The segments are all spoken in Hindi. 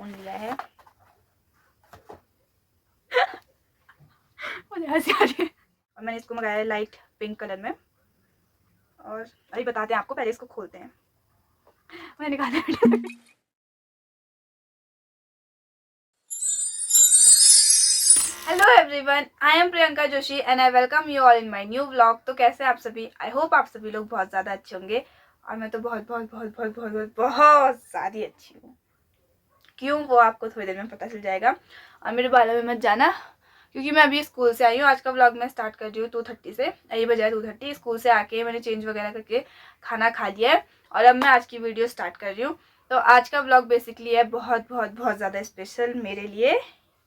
फ़ोन लिया है। मुझे हंसी आ रही है। और मैंने इसको मंगाया है लाइट पिंक कलर में। और अभी बताते हैं आपको, पहले इसको खोलते हैं। मैंने निकाला hello everyone, I am Priyanka Joshi and I welcome you all in my new vlog. तो कैसे आप सभी? आई होप आप सभी लोग बहुत ज़्यादा अच्छे होंगे और मैं तो बहुत बहुत बहुत बहुत बहुत बहुत बहुत ज़्यादा अच्छी हूँ। क्यों, वो आपको थोड़ी देर में पता चल जाएगा। और मेरे बालों में मत जाना क्योंकि मैं अभी स्कूल से आई हूँ। आज का व्लॉग मैं स्टार्ट कर रही हूँ 2:30 से। ये बजाय 2:30। स्कूल से आके मैंने चेंज वगैरह करके खाना खा लिया है और अब मैं आज की वीडियो स्टार्ट कर रही हूँ। तो आज का व्लॉग बेसिकली है बहुत बहुत बहुत ज़्यादा स्पेशल मेरे लिए।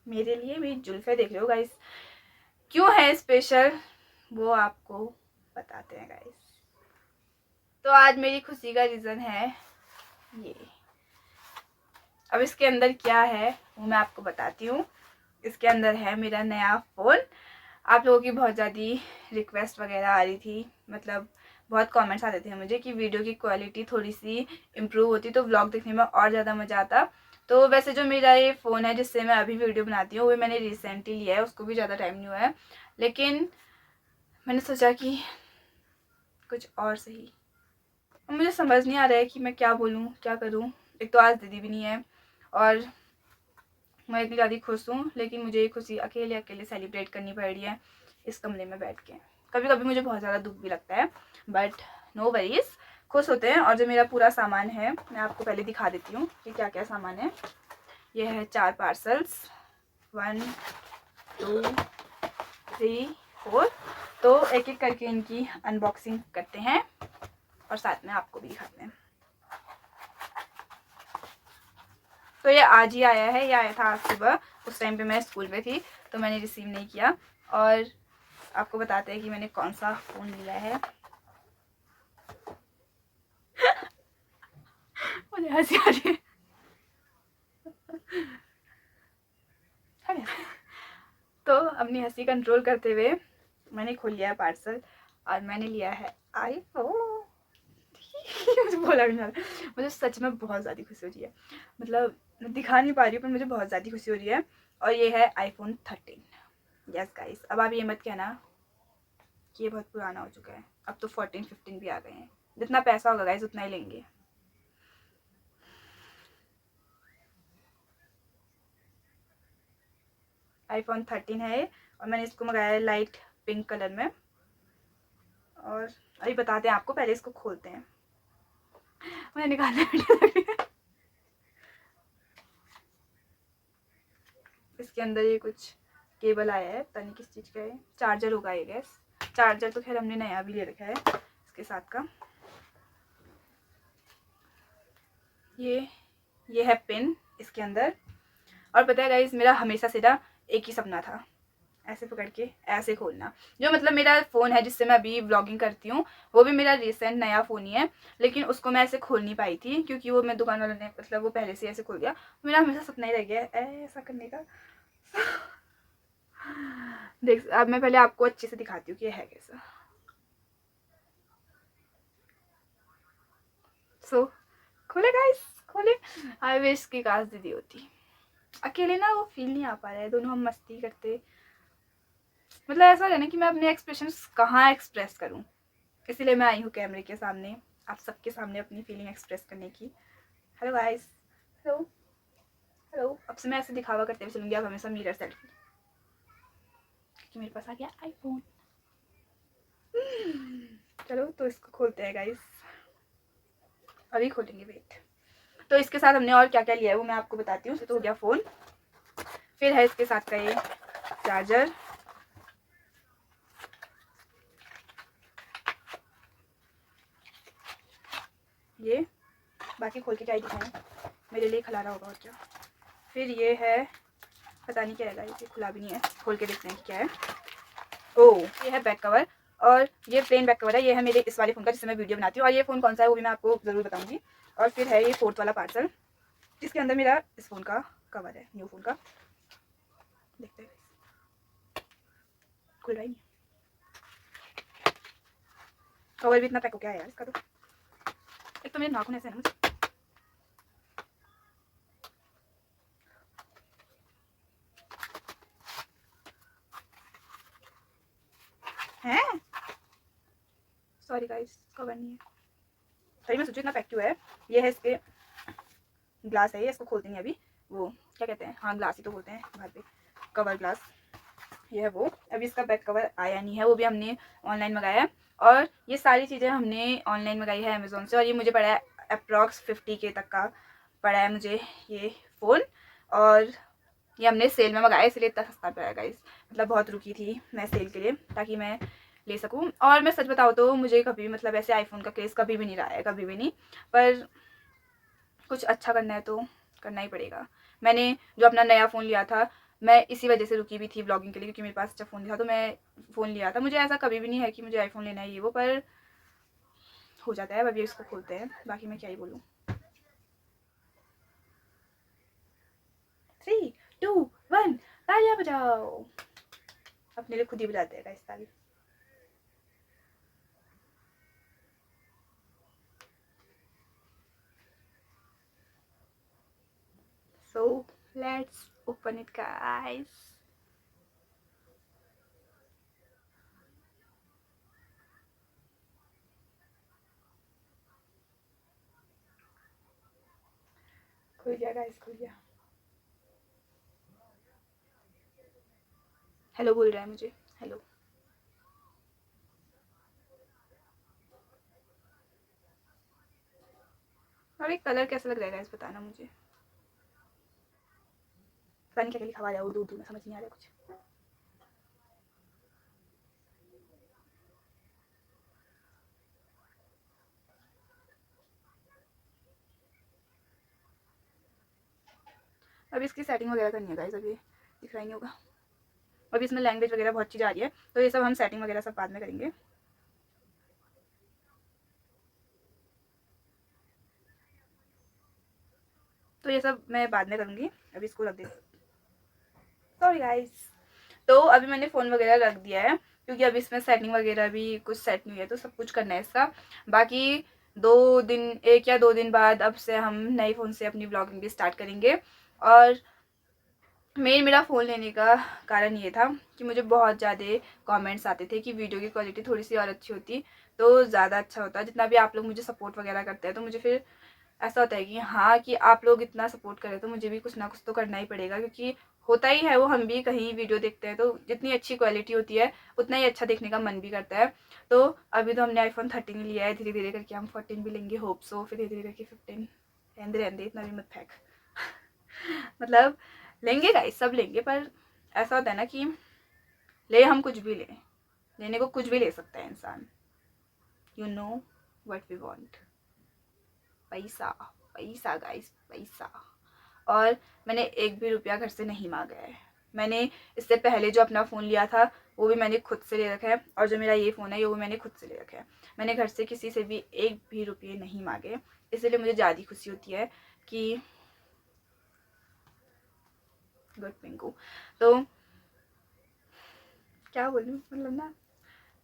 मेरी जुल्फे देख लो गाइस, क्यों है स्पेशल वो आपको बताते हैं गाइस। तो आज मेरी खुशी का रीज़न है ये। अब इसके अंदर क्या है वो मैं आपको बताती हूँ। इसके अंदर है मेरा नया फ़ोन। आप लोगों की बहुत ज़्यादा रिक्वेस्ट वगैरह आ रही थी, मतलब बहुत कमेंट्स आते थे मुझे कि वीडियो की क्वालिटी थोड़ी सी इम्प्रूव होती तो व्लॉग देखने में और ज़्यादा मज़ा आता। तो वैसे जो मेरा ये फ़ोन है जिससे मैं अभी वीडियो बनाती हूँ वो मैंने रिसेंटली लिया है, उसको भी ज़्यादा टाइम नहीं हुआ है। लेकिन मैंने सोचा कि कुछ और सही। मुझे समझ नहीं आ रहा है कि मैं क्या बोलूँ क्या करूँ। एक तो आज दीदी भी नहीं है और मैं इतनी ज़्यादा खुश हूँ, लेकिन मुझे ये खुशी अकेले अकेले सेलिब्रेट करनी पड़ रही है इस कमरे में बैठ के। कभी कभी मुझे बहुत ज़्यादा दुख भी लगता है बट नो वरीज, खुश होते हैं। और जो मेरा पूरा सामान है मैं आपको पहले दिखा देती हूँ कि क्या क्या सामान है। ये है 4 पार्सल्स, 1 2 3 4। तो एक एक करके इनकी अनबॉक्सिंग करते हैं और साथ में आपको भी दिखाते हैं। तो ये आज ही आया है, ये आया था आज सुबह। उस टाइम पे मैं स्कूल में थी तो मैंने रिसीव नहीं किया। और आपको बताते हैं कि मैंने कौन सा फ़ोन लिया है। मुझे हंसी आ रही है। तो अपनी हंसी कंट्रोल करते हुए मैंने खोल लिया है पार्सल और मैंने लिया है आईफोन। मुझे बोला भी नहीं, मुझे सच में बहुत ज़्यादा खुशी हो रही है। मतलब मैं दिखा नहीं पा रही हूँ पर मुझे बहुत ज़्यादा खुशी हो रही है। और ये है iPhone 13। यस गाइस, अब आप ये मत कहना कि ये बहुत पुराना हो चुका है। अब तो 14 15 भी आ गए हैं। जितना पैसा होगा गाइस उतना ही लेंगे। iPhone 13 है और मैंने इसको मंगाया है लाइट पिंक कलर में। और अभी बताते हैं आपको, पहले इसको खोलते हैं। मैं निकालने में इसके अंदर ये कुछ केबल आया है, पता नहीं किस चीज़ का है। चार्जर होगा ये गैस। चार्जर तो खैर हमने नया भी ले रखा है इसके साथ का। ये है पिन इसके अंदर। और पता है गाइस, मेरा हमेशा से ना एक ही सपना था, ऐसे पकड़ के ऐसे खोलना। जो मतलब मेरा फ़ोन है जिससे मैं अभी व्लॉगिंग करती हूँ वो भी मेरा रिसेंट नया फ़ोन ही है, लेकिन उसको मैं ऐसे खोल नहीं पाई थी क्योंकि वो मैं दुकान वालों ने मतलब वो पहले से ऐसे खोल दिया। मेरा हमेशा सपना ही रह गया है ऐसा करने का। देख, अब मैं पहले आपको अच्छे से दिखाती हूँ कि ये है कैसा। सो खोले गाइस, खोले। आई विश की काश दीदी होती। अकेले ना वो फील नहीं आ पा रहा है, दोनों हम मस्ती करते। मतलब ऐसा है ना कि मैं अपने एक्सप्रेशंस कहाँ एक्सप्रेस करूँ, इसीलिए मैं आई हूँ कैमरे के सामने आप सबके सामने अपनी फीलिंग एक्सप्रेस करने की। Hello guys, hello hello. अब से मैं ऐसे दिखावा करते हुए चलूँगी, आप हमेशा मिरर सेल्फी, क्योंकि मेरे पास आ गया आईफोन। चलो तो इसको खोलते हैं गाइस, अभी खोलेंगे, वेट। तो इसके साथ हमने और क्या क्या लिया है वो मैं आपको बताती हूँ। तो हो गया फ़ोन, फिर है इसके साथ का ये चार्जर, ये बाकी खोल के क्या ही दिखाएं, मेरे लिए खिला होगा और क्या। फिर ये है, पता नहीं क्या है गाइस, ये खुला भी नहीं है, खोल के देखते हैं कि क्या है। ओह, ये है बैक कवर। और ये प्लेन बैक कवर है, ये है मेरे इस वाले फ़ोन का जिससे मैं वीडियो बनाती हूँ। और ये फ़ोन कौन सा है वो भी मैं आपको ज़रूर बताऊँगी। और फिर है ये 4th वाला पार्सल जिसके अंदर मेरा इस फ़ोन का कवर है, न्यू फ़ोन का। देखते हैं, खुल रहा ही नहीं, कवर भी इतना पैक हो गया है यार इसका। तो एक तो मेरे नाखून ऐसे है ना, सॉरी गाइस, कवर नहीं है। सही में सोचो इतना पैक क्यों है। ये है इसके ग्लास है, ये इसको खोलते नहीं अभी, वो क्या कहते हैं, हाँ ग्लास ही तो बोलते हैं बाहर पे, कवर ग्लास। ये है वो। अभी इसका बैक कवर आया नहीं है, वो भी हमने ऑनलाइन मंगाया है। और ये सारी चीज़ें हमने ऑनलाइन मंगाई है अमेज़ोन से। और ये मुझे पड़ा है अप्रॉक्स 50 के तक का पड़ा है मुझे ये फ़ोन। और ये हमने सेल में मंगाया, इसलिए इतना सस्ता पड़ा है गाइस। मतलब बहुत रुकी थी मैं सेल के लिए, ताकि मैं ले सकूं। और मैं सच बताऊं तो मुझे कभी मतलब ऐसे आईफोन का क्रेज़ कभी भी नहीं रहा है, कभी भी नहीं। पर कुछ अच्छा करना है तो करना ही पड़ेगा। मैंने जो अपना नया फ़ोन लिया था, मैं इसी वजह से रुकी भी थी ब्लॉगिंग के लिए, क्योंकि मेरे पास अच्छा फ़ोन नहीं था, तो मैं फ़ोन लिया था। मुझे ऐसा कभी भी नहीं है कि मुझे आईफोन लेना है ये वो, पर हो जाता है। अभी इसको खोलते हैं, बाकी मैं क्या ही बोलूँ। 3, 2, 1 तालियां बजाओ। अपने लिए खुद ही बजाते हैं गाइस ताली। So let's open it guys. खुल गया गाइस, खुल गया। हेलो बोल रहा है मुझे, हेलो। और एक कलर कैसा लग रहा है गाइस, बताना मुझे। पता नहीं क्या लिखा हुआ है उर्दू उर्दू में, समझ नहीं आ रहा कुछ। अभी इसकी सेटिंग वगैरह करनी है गाइस, अभी दिख रहा ही नहीं होगा। अभी इसमें लैंग्वेज वगैरह बहुत चीज़ आ रही है, तो ये सब हम सेटिंग वगैरह सब बाद में करेंगे। तो ये सब मैं बाद में करूँगी, अभी इसको रख देती। Sorry guys. तो अभी मैंने फ़ोन वगैरह रख दिया है, क्योंकि अभी इसमें सेटिंग वगैरह भी कुछ सेट नहीं है, तो सब कुछ करना है इसका। बाकी 2 दिन, 1 या 2 दिन बाद अब से हम नए फ़ोन से अपनी ब्लॉगिंग भी स्टार्ट करेंगे। और मेरा फ़ोन लेने का कारण ये था कि मुझे बहुत ज़्यादा कमेंट्स आते थे कि वीडियो की क्वालिटी थोड़ी सी और अच्छी होती तो ज़्यादा अच्छा होता। जितना भी आप लोग मुझे सपोर्ट वगैरह करते हैं, तो मुझे फिर ऐसा होता है कि हाँ, कि आप लोग इतना सपोर्ट करें तो मुझे भी कुछ ना कुछ तो करना ही पड़ेगा, क्योंकि होता ही है वो, हम भी कहीं वीडियो देखते हैं तो जितनी अच्छी क्वालिटी होती है उतना ही अच्छा देखने का मन भी करता है। तो अभी तो हमने आईफोन 13 लिया है, धीरे धीरे करके हम 14 भी लेंगे, होप सो। फिर धीरे धीरे करके 15। रहने रहने इतना भी मत फेंक। मतलब लेंगे गाइस, सब लेंगे, पर ऐसा होता है ना कि ले हम कुछ भी लें, लेने को कुछ भी ले सकता है इंसान। You know what we want. पैसा, पैसा गाइस, पैसा। और मैंने एक भी रुपया घर से नहीं मांगा है। मैंने इससे पहले जो अपना फ़ोन लिया था वो भी मैंने खुद से ले रखा है, और जो मेरा ये फ़ोन है वो मैंने खुद से ले रखा है। मैंने घर से किसी से भी एक भी रुपये नहीं मांगे, इसलिए मुझे ज़्यादा खुशी होती है कि गुड पिंकू। तो क्या बोलूँ, मतलब ना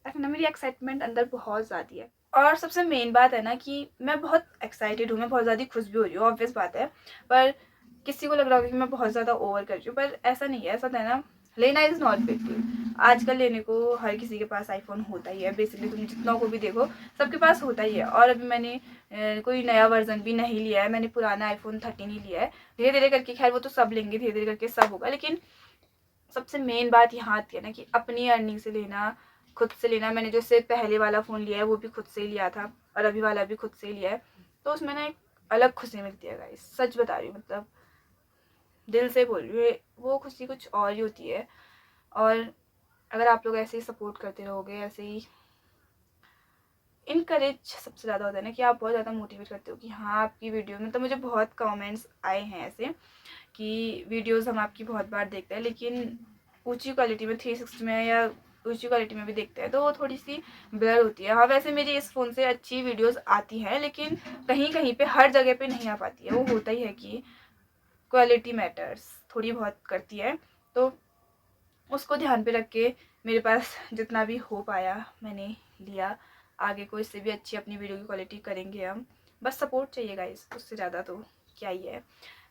ऐसा ना, मेरी एक्साइटमेंट अंदर बहुत ज़्यादा है। और सबसे मेन बात है ना कि मैं बहुत एक्साइटेड हूँ, मैं बहुत ज़्यादा खुश भी हो रही हूँ, ऑब्वियस बात है। पर किसी को लग रहा होगा कि मैं बहुत ज़्यादा ओवर कर रही हूँ, पर ऐसा नहीं है। ऐसा है ना, लेना इज़ नॉट बिग डील। आजकल लेने को हर किसी के पास आईफोन होता ही है, बेसिकली तुम जितनों को भी देखो सबके पास होता ही है। और अभी मैंने कोई नया वर्जन भी नहीं लिया है, मैंने पुराना आईफोन 13 ही लिया है। धीरे धीरे करके, खैर वो तो सब लेंगे, धीरे धीरे करके सब होगा। लेकिन सबसे मेन बात यहाँ आती है ना कि अपनी अर्निंग से लेना, खुद से लेना। मैंने जो इससे पहले वाला फ़ोन लिया है वो भी खुद से ही लिया था, और अभी वाला भी खुद से ही लिया है। तो उसमें ना एक अलग खुशी मिलती है गाइस, सच बता रही हूँ, मतलब दिल से बोल रही हूँ, वो खुशी कुछ और ही होती है। और अगर आप लोग ऐसे ही सपोर्ट करते रहोगे, ऐसे ही इनकरेज सबसे ज़्यादा होता है ना कि आप बहुत ज़्यादा मोटिवेट करते हो कि हाँ आपकी वीडियो, मतलब मुझे बहुत कमेंट्स आए हैं ऐसे कि वीडियोस हम आपकी बहुत बार देखते हैं, लेकिन ऊंची क्वालिटी में 360 में या ऊंची क्वालिटी में भी देखते हैं तो वो थोड़ी सी ब्लर होती है। हाँ वैसे मेरी इस फ़ोन से अच्छी वीडियोस आती हैं, लेकिन कहीं कहीं पे, हर जगह पे नहीं आ पाती है। वो होता ही है कि क्वालिटी मैटर्स थोड़ी बहुत करती है। तो उसको ध्यान पे रख के मेरे पास जितना भी हो पाया मैंने लिया। आगे को इससे भी अच्छी अपनी वीडियो की क्वालिटी करेंगे हम। बस सपोर्ट चाहिए गाइस, उससे ज़्यादा तो क्या ही है।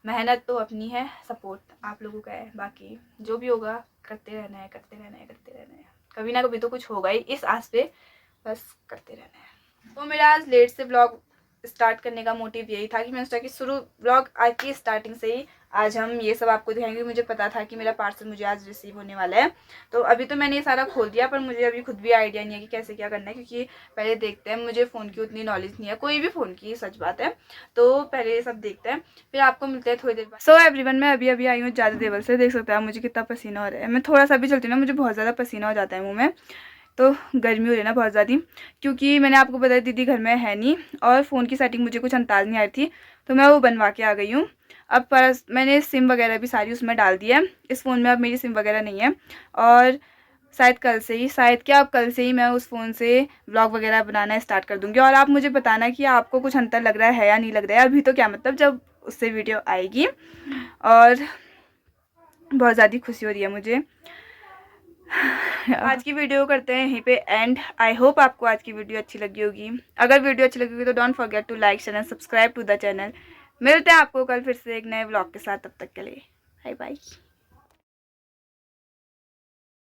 मेहनत तो अपनी है, सपोर्ट आप लोगों का है। बाकी जो भी होगा करते रहना है, करते रहना है, करते रहना है। कभी ना कभी तो कुछ होगा ही, इस आस पे बस करते रहना है। तो मेरा आज लेट से ब्लॉग स्टार्ट करने का मोटिव यही था कि मैं सोचा कि शुरू ब्लॉग आज की स्टार्टिंग से ही आज हम ये सब आपको दिखाएंगे। मुझे पता था कि मेरा पार्सल मुझे आज रिसीव होने वाला है, तो अभी तो मैंने ये सारा खोल दिया, पर मुझे अभी खुद भी आइडिया नहीं है कि कैसे क्या करना है, क्योंकि पहले देखते हैं। मुझे फ़ोन की उतनी नॉलेज नहीं है, कोई भी फ़ोन की, सच बात है। तो पहले ये सब देखते हैं, फिर आपको मिलते हैं थोड़ी देर बाद। सो एवरीवन, मैं अभी अभी आई हूँ ज़्यादा देवर से। देख सकते हैं मुझे कितना पसीना हो रहा है। मैं थोड़ा सा भी चलती हूँ ना, मुझे बहुत ज़्यादा पसीना हो जाता है मुँह में। तो गर्मी हो रही है ना बहुत ज़्यादा, क्योंकि मैंने आपको बताया दीदी घर में है नहीं, और फ़ोन की सेटिंग मुझे कुछ अंदाज़ नहीं आ रही थी, तो मैं वो बनवा के आ गई हूँ। अब पर मैंने सिम वगैरह भी सारी उसमें डाल दी है। इस फ़ोन में अब मेरी सिम वगैरह नहीं है, और शायद कल से ही, शायद क्या, अब कल से ही मैं उस फ़ोन से व्लॉग वगैरह बनाना स्टार्ट कर दूँगी। और आप मुझे बताना कि आपको कुछ अंतर लग रहा है या नहीं लग रहा है। अभी तो क्या मतलब, जब उससे वीडियो आएगी। और बहुत ज़्यादा खुशी हो रही है मुझे। आज की वीडियो करते हैं यहीं पे एंड। आई होप आपको आज की वीडियो अच्छी लगी होगी। अगर वीडियो अच्छी लगी होगी तो don't forget to like share and subscribe to the channel. मिलते हैं आपको कल फिर से एक नए व्लॉग के साथ। तब तक के लिए बाय बाय।